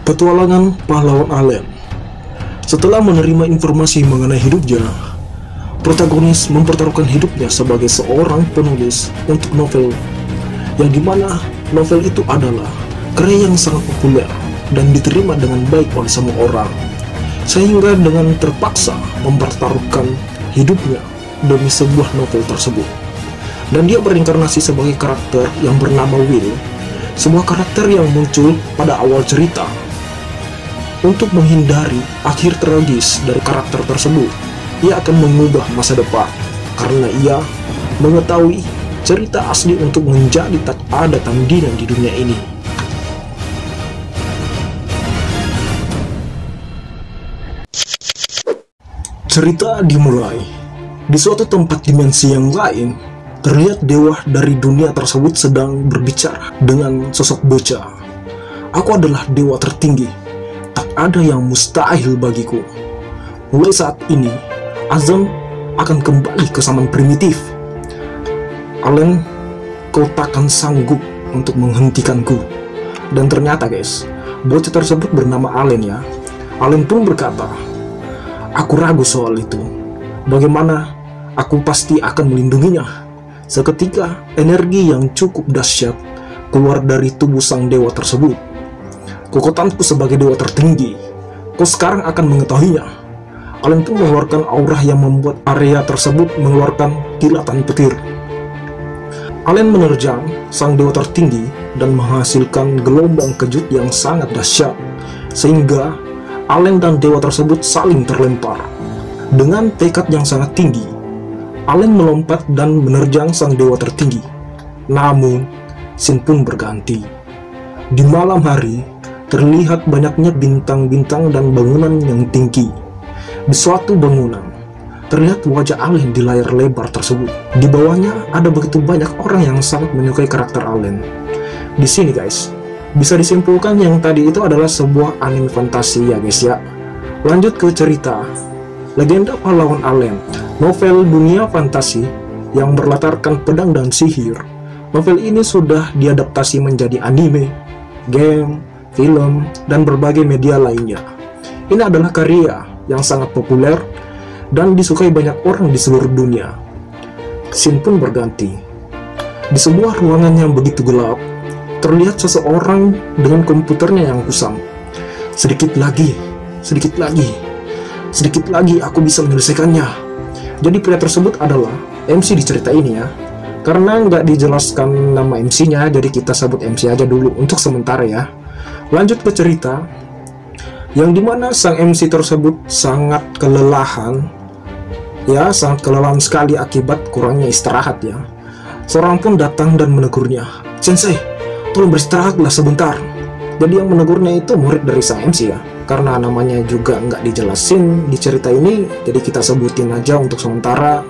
Petualangan pahlawan Allen. Setelah menerima informasi mengenai hidupnya, protagonis mempertaruhkan hidupnya sebagai seorang penulis untuk novel, yang dimana novel itu adalah karya yang sangat populer dan diterima dengan baik oleh semua orang, sehingga dengan terpaksa mempertaruhkan hidupnya demi sebuah novel tersebut. Dan dia berinkarnasi sebagai karakter yang bernama Will, sebuah karakter yang muncul pada awal cerita. Untuk menghindari akhir tragis dari karakter tersebut, ia akan mengubah masa depan karena ia mengetahui cerita asli untuk menjadi tak ada tandingan di dunia ini. Cerita dimulai di suatu tempat dimensi yang lain. Terlihat dewa dari dunia tersebut sedang berbicara dengan sosok bocah. Aku adalah dewa tertinggi, tak ada yang mustahil bagiku. Mulai saat ini, Azam akan kembali ke zaman primitif. Allen, kau takkan sanggup untuk menghentikanku. Dan ternyata guys, bocah tersebut bernama Allen ya. Allen pun berkata, aku ragu soal itu. Bagaimana aku pasti akan melindunginya. Seketika, energi yang cukup dahsyat keluar dari tubuh sang dewa tersebut. Kekuatanku sebagai dewa tertinggi, kau sekarang akan mengetahuinya. Allen pun mengeluarkan aura yang membuat area tersebut mengeluarkan kilatan petir. Allen menerjang sang dewa tertinggi dan menghasilkan gelombang kejut yang sangat dahsyat, sehingga Allen dan dewa tersebut saling terlempar. Dengan tekad yang sangat tinggi, Allen melompat dan menerjang sang dewa tertinggi. Namun, scene pun berganti. Di malam hari, terlihat banyaknya bintang-bintang dan bangunan yang tinggi. Di suatu bangunan, terlihat wajah Allen di layar lebar tersebut. Di bawahnya ada begitu banyak orang yang sangat menyukai karakter Allen. Di sini guys, bisa disimpulkan yang tadi itu adalah sebuah anime fantasi ya guys ya. Lanjut ke cerita. Legenda Pahlawan Allen, novel dunia fantasi yang berlatarkan pedang dan sihir. Novel ini sudah diadaptasi menjadi anime, game, film, dan berbagai media lainnya. Ini adalah karya yang sangat populer dan disukai banyak orang di seluruh dunia. Scene pun berganti. Di sebuah ruangan yang begitu gelap, terlihat seseorang dengan komputernya yang kusam. Sedikit lagi, sedikit lagi, sedikit lagi aku bisa menyelesaikannya. Jadi pria tersebut adalah MC di cerita ini ya. Karena nggak dijelaskan nama MC-nya, jadi kita sebut MC aja dulu untuk sementara ya. Lanjut ke cerita, yang dimana sang MC tersebut sangat kelelahan. Ya, sangat kelelahan sekali akibat kurangnya istirahat ya. Seorang pun datang dan menegurnya. Sensei, tolong beristirahatlah sebentar. Jadi yang menegurnya itu murid dari sang MC ya. Karena namanya juga nggak dijelasin di cerita ini, jadi kita sebutin aja untuk sementara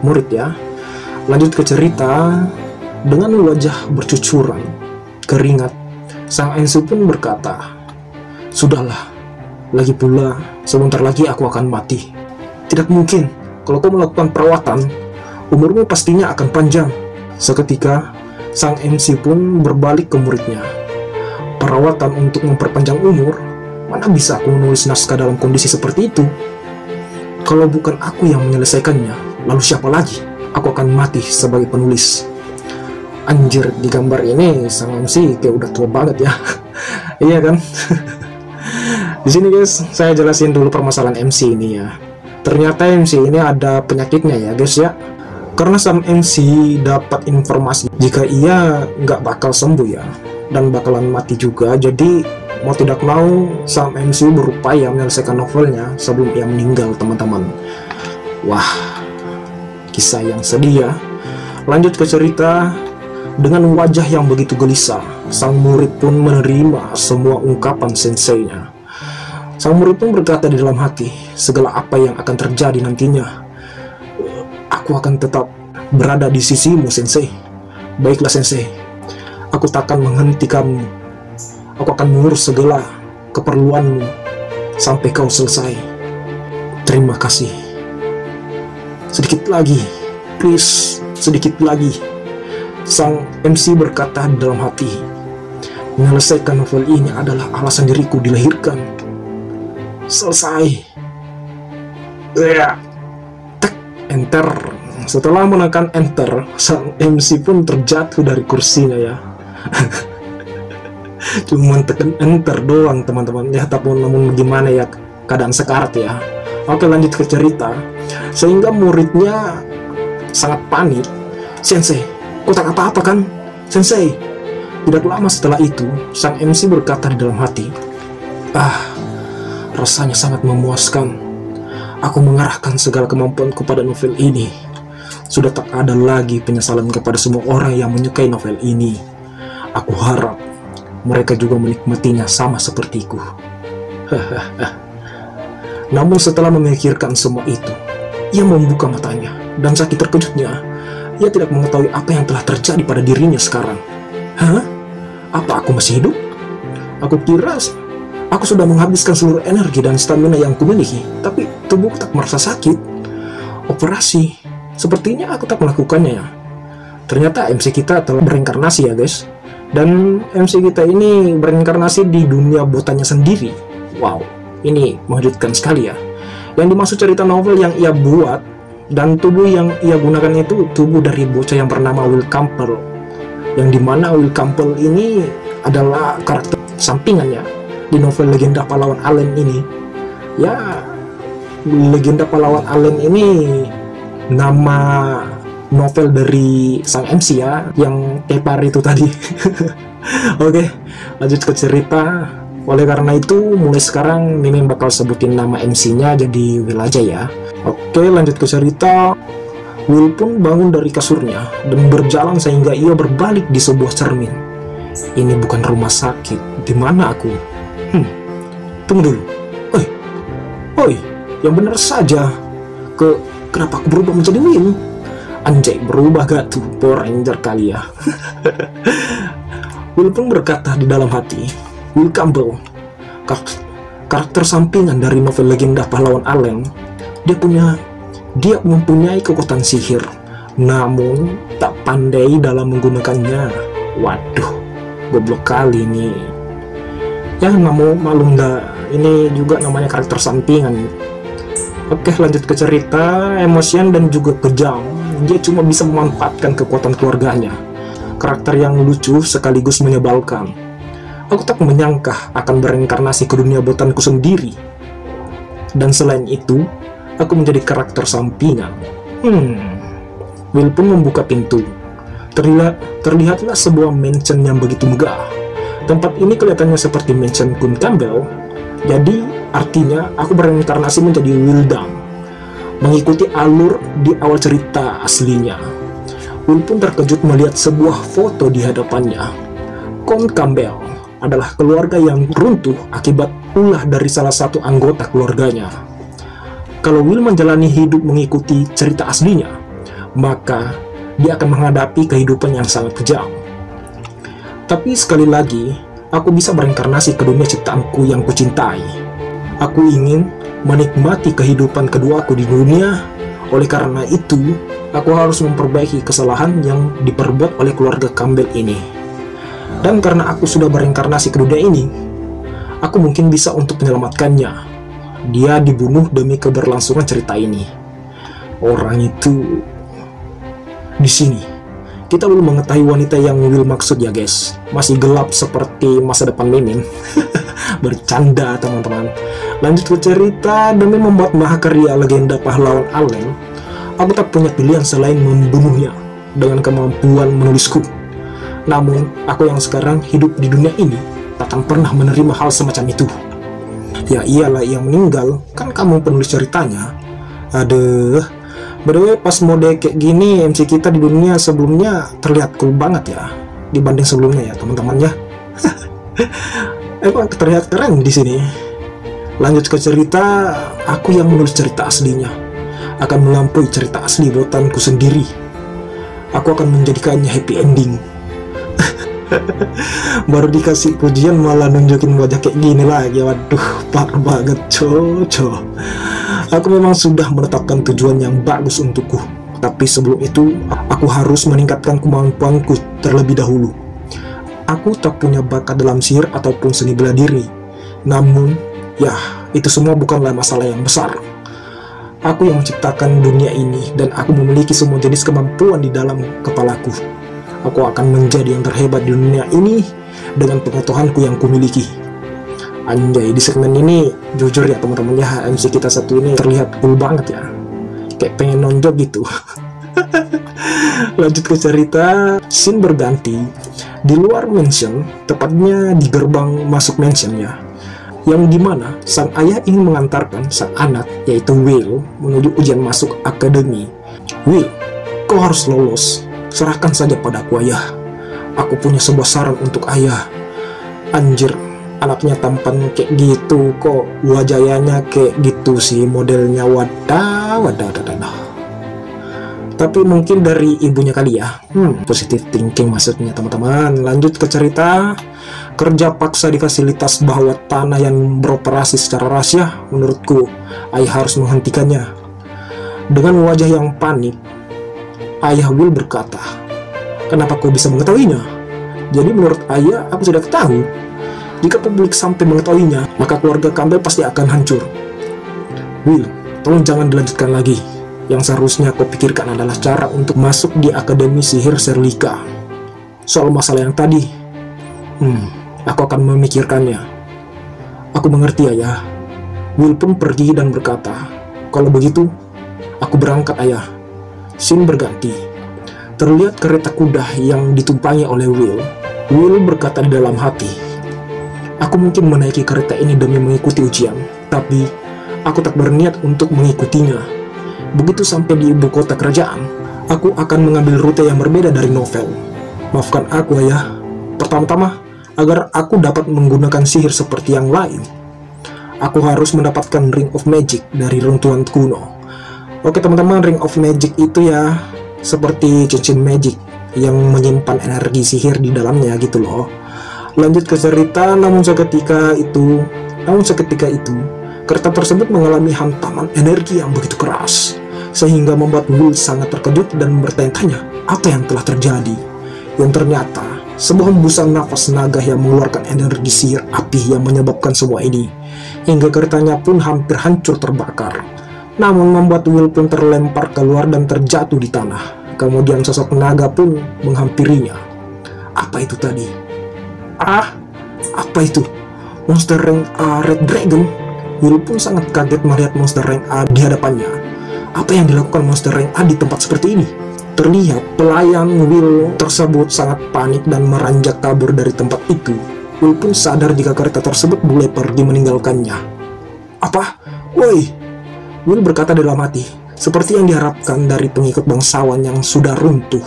murid ya. Lanjut ke cerita, dengan wajah bercucuran keringat, sang MC pun berkata, sudahlah, lagi pula sebentar lagi aku akan mati. Tidak mungkin, kalau kau melakukan perawatan, umurmu pastinya akan panjang. Seketika, sang MC pun berbalik ke muridnya. Perawatan untuk memperpanjang umur? Mana bisa aku menulis naskah dalam kondisi seperti itu? Kalau bukan aku yang menyelesaikannya, lalu siapa lagi? Aku akan mati sebagai penulis. Anjir, di gambar ini sang MC kayak udah tua banget ya. Iya kan? Di sini guys, saya jelasin dulu permasalahan MC ini ya. Ternyata MC ini ada penyakitnya ya guys ya. Karena sang MC dapat informasi jika ia nggak bakal sembuh ya, dan bakalan mati juga. Jadi mau tidak mau, sang MC berupaya menyelesaikan novelnya sebelum ia meninggal teman-teman. Wah, kisah yang sedih ya. Lanjut ke cerita. Dengan wajah yang begitu gelisah, sang murid pun menerima semua ungkapan senseinya. Sang murid pun berkata di dalam hati, segala apa yang akan terjadi nantinya, aku akan tetap berada di sisimu sensei. Baiklah sensei, aku takkan menghentikanmu. Aku akan mengurus segala keperluanmu sampai kau selesai. Terima kasih. Sedikit lagi, please, sedikit lagi. Sang MC berkata dalam hati. Menyelesaikan novel ini adalah alasan diriku dilahirkan. Selesai. Ya. Tek, enter. Setelah menekan enter, sang MC pun terjatuh dari kursinya ya. Cuman tekan enter doang teman-teman ya, tapi namun gimana ya, keadaan sekarat ya. Oke, lanjut ke cerita. Sehingga muridnya sangat panik. Sensei, kau tak apa-apa kan? Sensei. Tidak lama setelah itu, sang MC berkata di dalam hati, rasanya sangat memuaskan. Aku mengarahkan segala kemampuanku pada novel ini. Sudah tak ada lagi penyesalan kepada semua orang yang menyukai novel ini. Aku harap mereka juga menikmatinya sama sepertiku. Namun setelah memikirkan semua itu, ia membuka matanya, dan sakit terkejutnya, ia tidak mengetahui apa yang telah terjadi pada dirinya sekarang. Hah? Apa aku masih hidup? Aku kira aku sudah menghabiskan seluruh energi dan stamina yang kumiliki, tapi tubuhku tak merasa sakit. Operasi, sepertinya aku tak melakukannya ya. Ternyata MC kita telah bereinkarnasi ya guys. Dan MC kita ini bereinkarnasi di dunia buatannya sendiri. Wow, ini mengejutkan sekali ya. Yang dimaksud cerita novel yang ia buat dan tubuh yang ia gunakan itu tubuh dari bocah yang bernama Will Campbell, yang dimana Will Campbell ini adalah karakter sampingannya di novel Legenda Pahlawan Allen ini. Ya, Legenda Pahlawan Allen ini nama novel dari sang MC ya, yang kepar itu tadi. Oke, lanjut ke cerita. Oleh karena itu, mulai sekarang Mimin bakal sebutin nama MC-nya jadi Will aja ya. Oke, lanjut ke cerita. Will pun bangun dari kasurnya dan berjalan sehingga ia berbalik di sebuah cermin. Ini bukan rumah sakit. Di mana aku? Tunggu dulu. Oi, yang benar saja. Kenapa aku berubah menjadi Will? Anjay, berubah gak tuh Power Ranger kali ya. Will pun berkata di dalam hati, Will Campbell, karakter sampingan dari novel Legenda Pahlawan Allen. Dia mempunyai kekuatan sihir, namun tak pandai dalam menggunakannya. Waduh, goblok kali nih. Ya, malum dah, ini juga namanya karakter sampingan. Oke, lanjut ke cerita. Emosian dan juga kejam, dia cuma bisa memanfaatkan kekuatan keluarganya. Karakter yang lucu sekaligus menyebalkan. Aku tak menyangka akan bereinkarnasi ke dunia buatanku sendiri. Dan selain itu, aku menjadi karakter sampingan. Will pun membuka pintu. Terlihatlah sebuah mansion yang begitu megah. Tempat ini kelihatannya seperti mansion Kun Campbell. Jadi artinya aku bereinkarnasi menjadi Will Dam, mengikuti alur di awal cerita aslinya. Will pun terkejut melihat sebuah foto di hadapannya. Kun Campbell adalah keluarga yang runtuh akibat ulah dari salah satu anggota keluarganya. Kalau Will menjalani hidup mengikuti cerita aslinya, maka dia akan menghadapi kehidupan yang sangat kejam. Tapi sekali lagi, aku bisa bereinkarnasi ke dunia ciptaanku yang kucintai. Aku ingin menikmati kehidupan keduaku di dunia. Oleh karena itu, aku harus memperbaiki kesalahan yang diperbuat oleh keluarga Campbell ini. Dan karena aku sudah bereinkarnasi ke dunia ini, aku mungkin bisa untuk menyelamatkannya. Dia dibunuh demi keberlangsungan cerita ini. Orang itu di sini. Kita belum mengetahui wanita yang Will maksud ya guys. Masih gelap seperti masa depan Mimin. Bercanda teman-teman. Lanjut ke cerita. Demi membuat mahakarya Legenda Pahlawan Allen, aku tak punya pilihan selain membunuhnya dengan kemampuan menulisku. Namun, aku yang sekarang hidup di dunia ini takkan pernah menerima hal semacam itu. Ya iyalah, yang meninggal kan kamu penulis ceritanya. Aduh. By the way, pas mode kayak gini, MC kita di dunia sebelumnya terlihat cool banget ya dibanding sebelumnya ya teman-teman ya. Emang terlihat keren di sini. Lanjut ke cerita. Aku yang menulis cerita aslinya akan melampaui cerita asli buatanku sendiri. Aku akan menjadikannya happy ending. Baru dikasih pujian malah nunjukin wajah kayak gini lagi. Waduh, parah banget coco. Aku memang sudah menetapkan tujuan yang bagus untukku, tapi sebelum itu aku harus meningkatkan kemampuanku terlebih dahulu. Aku tak punya bakat dalam sihir ataupun seni bela diri. Namun, ya, itu semua bukanlah masalah yang besar. Aku yang menciptakan dunia ini dan aku memiliki semua jenis kemampuan di dalam kepalaku. Aku akan menjadi yang terhebat di dunia ini dengan pengetahuanku yang kumiliki. Anjay, di segmen ini jujur ya teman-teman ya, MC kita satu ini terlihat cool banget ya, kayak pengen nonjok gitu. Lanjut ke cerita. Scene berganti di luar mansion, tepatnya di gerbang masuk mansion ya, yang dimana sang ayah ingin mengantarkan sang anak yaitu Will menuju ujian masuk akademi. Will, kau harus lolos, serahkan saja padaku ayah. Aku punya sebuah saran untuk ayah. Anjir, anaknya tampan kayak gitu kok wajahnya kayak gitu sih modelnya, wadah. Tapi mungkin dari ibunya kali ya. Positive thinking maksudnya teman-teman. Lanjut ke cerita. Kerja paksa di fasilitas bawah tanah yang beroperasi secara rahasia. Menurutku ayah harus menghentikannya. Dengan wajah yang panik, ayah Will berkata, kenapa kau bisa mengetahuinya? Jadi menurut ayah aku sudah tahu. Jika publik sampai mengetahuinya, maka keluarga Campbell pasti akan hancur. Will, tolong jangan dilanjutkan lagi. Yang seharusnya kau pikirkan adalah cara untuk masuk di Akademi Sihir Serlika. Soal masalah yang tadi, aku akan memikirkannya. Aku mengerti ayah. Will pun pergi dan berkata, kalau begitu, aku berangkat ayah. Scene berganti. Terlihat kereta kuda yang ditumpangi oleh Will. Will berkata di dalam hati, aku mungkin menaiki kereta ini demi mengikuti ujian, tapi aku tak berniat untuk mengikutinya. Begitu sampai di ibu kota kerajaan, aku akan mengambil rute yang berbeda dari novel. Maafkan aku ayah. Pertama-tama, agar aku dapat menggunakan sihir seperti yang lain, aku harus mendapatkan Ring of Magic dari runtuhan kuno. Oke teman-teman, Ring of Magic itu ya seperti cincin magic yang menyimpan energi sihir di dalamnya gitu loh. Lanjut ke cerita. Namun seketika itu kereta tersebut mengalami hantaman energi yang begitu keras, sehingga membuat Will sangat terkejut dan bertanya-tanya apa yang telah terjadi. Yang ternyata sebuah hembusan nafas naga yang mengeluarkan energi sihir api yang menyebabkan semua ini, hingga keretanya pun hampir hancur terbakar. Namun membuat Will pun terlempar keluar dan terjatuh di tanah. Kemudian sosok naga pun menghampirinya. Apa itu tadi? Apa itu? Monster rank A Red Dragon? Will pun sangat kaget melihat monster rank A di hadapannya. Apa yang dilakukan monster rank A di tempat seperti ini? Terlihat pelayan Will tersebut sangat panik dan meranjak kabur dari tempat itu. Will pun sadar jika kereta tersebut mulai pergi meninggalkannya. Apa? Woi! Will berkata dalam hati, seperti yang diharapkan dari pengikut bangsawan yang sudah runtuh.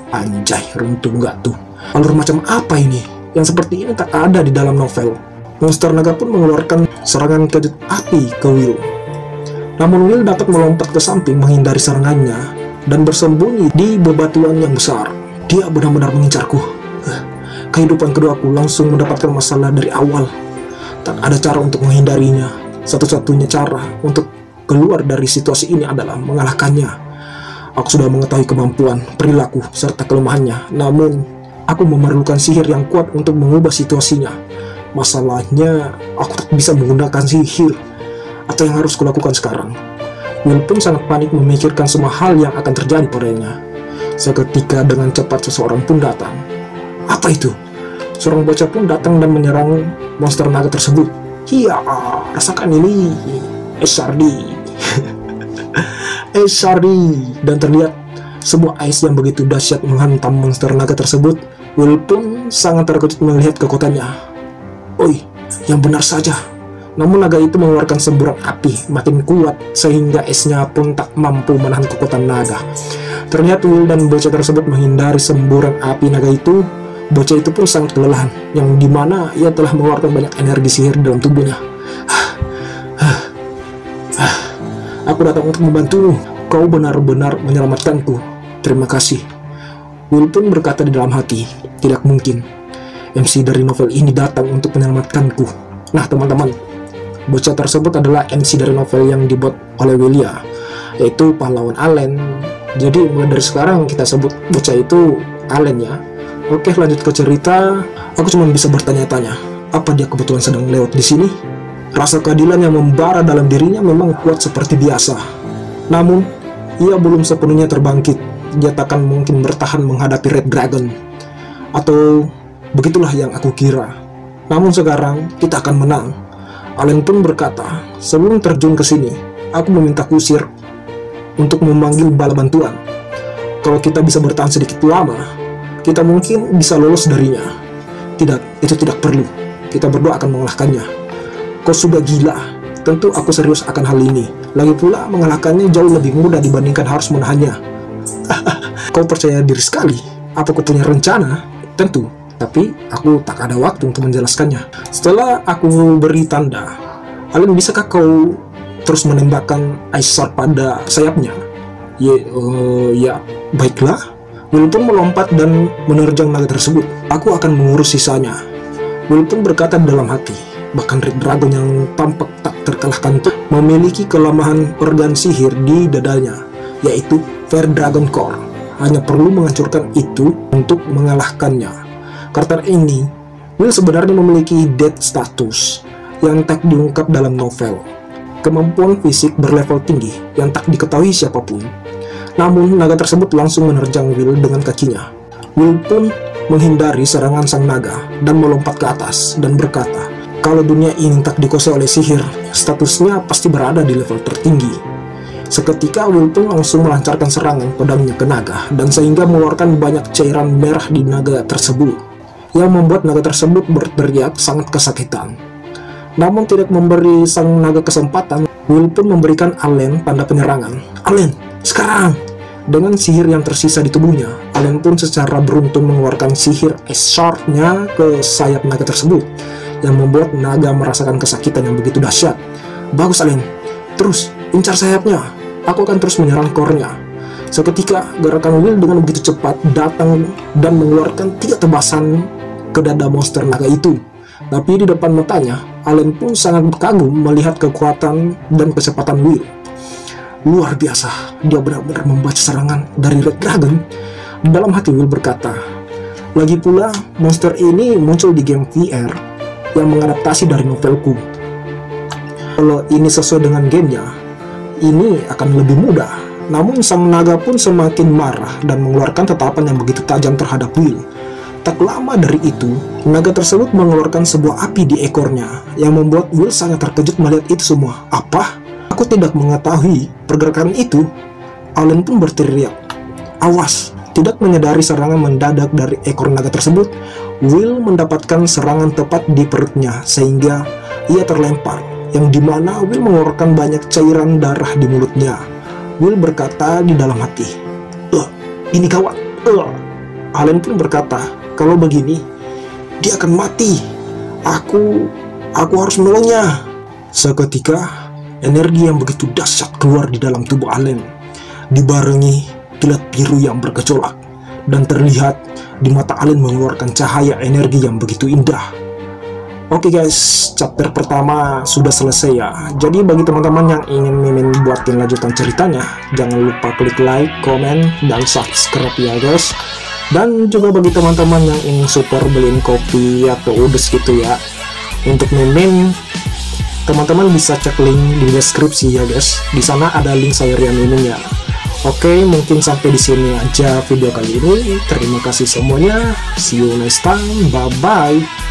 Anjay, runtuh nggak tuh? Alur macam apa ini? Yang seperti ini tak ada di dalam novel. Monster naga pun mengeluarkan serangan kejut api ke Will. Namun Will dapat melompat ke samping menghindari serangannya dan bersembunyi di bebatuan yang besar. Dia benar-benar mengincarku. Kehidupan keduaku langsung mendapatkan masalah dari awal. Tak ada cara untuk menghindarinya. Satu-satunya cara untuk keluar dari situasi ini adalah mengalahkannya. Aku sudah mengetahui kemampuan, perilaku, serta kelemahannya. Namun, aku memerlukan sihir yang kuat untuk mengubah situasinya. Masalahnya, aku tak bisa menggunakan sihir. Atau yang harus kulakukan sekarang? Will pun sangat panik memikirkan semua hal yang akan terjadi padanya. Seketika dengan cepat seseorang pun datang. Apa itu? Seorang bocah pun datang dan menyerang monster naga tersebut. Hiya, rasakan ini. Sardi. Sardi. Dan terlihat sebuah ais yang begitu dahsyat menghantam monster naga tersebut. Will pun sangat terkejut melihat kekuatannya. Oi, yang benar saja. Namun naga itu mengeluarkan semburan api makin kuat sehingga esnya pun tak mampu menahan kekuatan naga. Terlihat Will dan bocah tersebut menghindari semburan api naga itu. Bocah itu pun sangat kelelahan, yang dimana ia telah mengeluarkan banyak energi sihir dalam tubuhnya. Aku datang untuk membantumu. Kau benar-benar menyelamatkanku. Terima kasih. Will pun berkata di dalam hati, tidak mungkin MC dari novel ini datang untuk menyelamatkanku. Nah teman-teman, bocah tersebut adalah MC dari novel yang dibuat oleh Willia, yaitu pahlawan Allen. Jadi mulai dari sekarang kita sebut bocah itu Allen ya. Oke, lanjut ke cerita. Aku cuma bisa bertanya-tanya, apa dia kebetulan sedang lewat di sini? Rasa keadilan yang membara dalam dirinya memang kuat seperti biasa. Namun, ia belum sepenuhnya terbangkit. Dia takkan mungkin bertahan menghadapi Red Dragon. Atau begitulah yang aku kira. Namun sekarang kita akan menang. Allen pun berkata, sebelum terjun ke sini, aku meminta kusir untuk memanggil bala bantuan. Kalau kita bisa bertahan sedikit lama, kita mungkin bisa lolos darinya. Tidak, itu tidak perlu. Kita berdua akan mengalahkannya. Kau sudah gila. Tentu aku serius akan hal ini. Lagi pula mengalahkannya jauh lebih mudah dibandingkan harus menahannya. Kau percaya diri sekali. Apa kau punya rencana? Tentu. Tapi aku tak ada waktu untuk menjelaskannya. Setelah aku beri tanda, Allen, bisakah kau terus menembakkan Ice Sword pada sayapnya? Ya, baiklah. Will pun melompat dan menerjang naga tersebut. Aku akan mengurus sisanya. Will pun berkata dalam hati. Bahkan Red Dragon yang tampak tak terkalahkan itu memiliki kelemahan organ sihir di dadanya, yaitu Fire Dragon Core. Hanya perlu menghancurkan itu untuk mengalahkannya. Karakter ini, Will sebenarnya memiliki death status yang tak diungkap dalam novel. Kemampuan fisik berlevel tinggi yang tak diketahui siapapun. Namun, naga tersebut langsung menerjang Will dengan kakinya. Will pun menghindari serangan sang naga dan melompat ke atas dan berkata, kalau dunia ini tak dikuasai oleh sihir, statusnya pasti berada di level tertinggi. Seketika Will pun langsung melancarkan serangan pedangnya ke naga dan sehingga mengeluarkan banyak cairan merah di naga tersebut yang membuat naga tersebut berteriak sangat kesakitan. Namun tidak memberi sang naga kesempatan, Will pun memberikan Allen tanda penyerangan. Allen, sekarang! Dengan sihir yang tersisa di tubuhnya, Allen pun secara beruntun mengeluarkan sihir Ice Sword-nya ke sayap naga tersebut yang membuat naga merasakan kesakitan yang begitu dahsyat. Bagus Allen, terus incar sayapnya. Aku akan terus menyerang core-nya. Seketika gerakan Will dengan begitu cepat datang dan mengeluarkan 3 tebasan ke dada monster naga itu. Tapi di depan matanya, Allen pun sangat kagum melihat kekuatan dan kecepatan Will. Luar biasa, dia benar-benar membaca serangan dari Red Dragon. Dalam hati Will berkata, lagi pula monster ini muncul di game VR yang mengadaptasi dari novelku. Kalau ini sesuai dengan gamenya, ini akan lebih mudah. Namun sang naga pun semakin marah dan mengeluarkan tatapan yang begitu tajam terhadap Will. Tak lama dari itu, naga tersebut mengeluarkan sebuah api di ekornya yang membuat Will sangat terkejut melihat itu semua. Apa? Aku tidak mengetahui pergerakan itu. Allen pun berteriak, awas! Tidak menyadari serangan mendadak dari ekor naga tersebut, Will mendapatkan serangan tepat di perutnya sehingga ia terlempar, yang dimana Will mengeluarkan banyak cairan darah di mulutnya. Will berkata di dalam hati, ini gawat. Allen pun berkata, kalau begini, dia akan mati. Aku harus menolongnya. Seketika, energi yang begitu dahsyat keluar di dalam tubuh Allen, dibarengi kilat biru yang bergejolak, dan terlihat di mata Allen mengeluarkan cahaya energi yang begitu indah. Oke guys, chapter pertama sudah selesai ya. Jadi bagi teman-teman yang ingin Mimin buatin lanjutan ceritanya, jangan lupa klik like, komen, dan subscribe ya guys. Dan juga bagi teman-teman yang ingin support beliin kopi atau udes gitu ya, untuk Mimin, teman-teman bisa cek link di deskripsi ya guys. Di sana ada link sayuran Mimin ya. Oke, mungkin sampai di sini aja video kali ini. Terima kasih semuanya. See you next time. Bye bye.